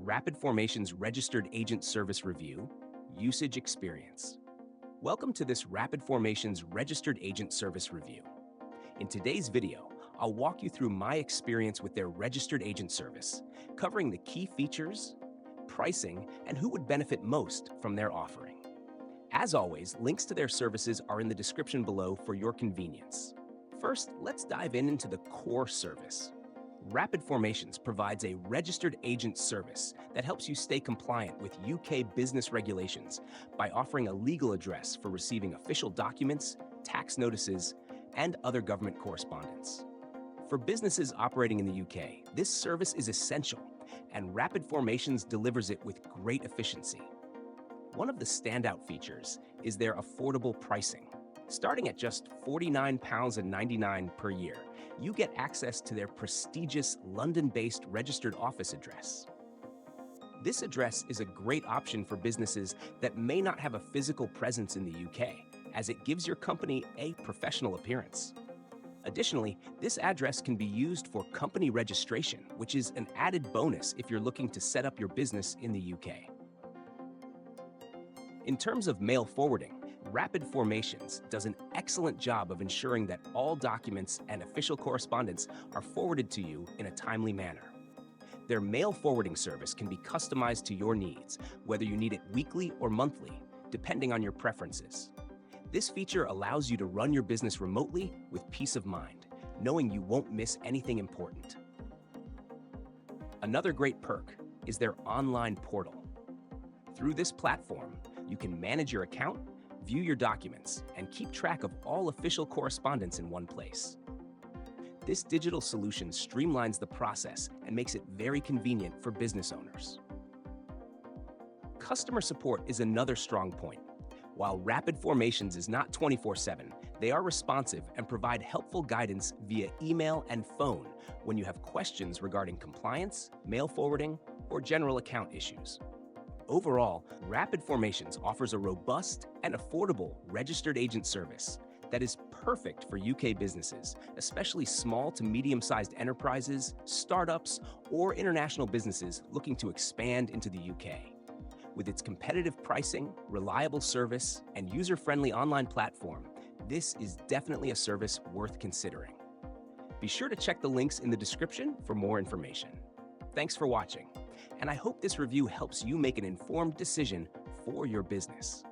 Rapid Formation's Registered Agent Service Review, Usage Experience. Welcome to this Rapid Formation's Registered Agent Service Review. In today's video, I'll walk you through my experience with their Registered Agent Service, covering the key features, pricing, and who would benefit most from their offering. As always, links to their services are in the description below for your convenience. First, let's dive into the core service. Rapid Formations provides a registered agent service that helps you stay compliant with UK business regulations by offering a legal address for receiving official documents, tax notices, and other government correspondence. For businesses operating in the UK, this service is essential, and Rapid Formations delivers it with great efficiency. One of the standout features is their affordable pricing. Starting at just £49.99 per year, you get access to their prestigious London-based registered office address. This address is a great option for businesses that may not have a physical presence in the UK, as it gives your company a professional appearance. Additionally, this address can be used for company registration, which is an added bonus if you're looking to set up your business in the UK. In terms of mail forwarding, Rapid Formations does an excellent job of ensuring that all documents and official correspondence are forwarded to you in a timely manner. Their mail forwarding service can be customized to your needs, whether you need it weekly or monthly, depending on your preferences. This feature allows you to run your business remotely with peace of mind, knowing you won't miss anything important. Another great perk is their online portal. Through this platform, you can manage your account, view your documents, and keep track of all official correspondence in one place. This digital solution streamlines the process and makes it very convenient for business owners. Customer support is another strong point. While Rapid Formations is not 24/7, they are responsive and provide helpful guidance via email and phone when you have questions regarding compliance, mail forwarding, or general account issues. Overall, Rapid Formations offers a robust and affordable registered agent service that is perfect for UK businesses, especially small to medium-sized enterprises, startups, or international businesses looking to expand into the UK. With its competitive pricing, reliable service, and user-friendly online platform, this is definitely a service worth considering. Be sure to check the links in the description for more information. Thanks for watching, and I hope this review helps you make an informed decision for your business.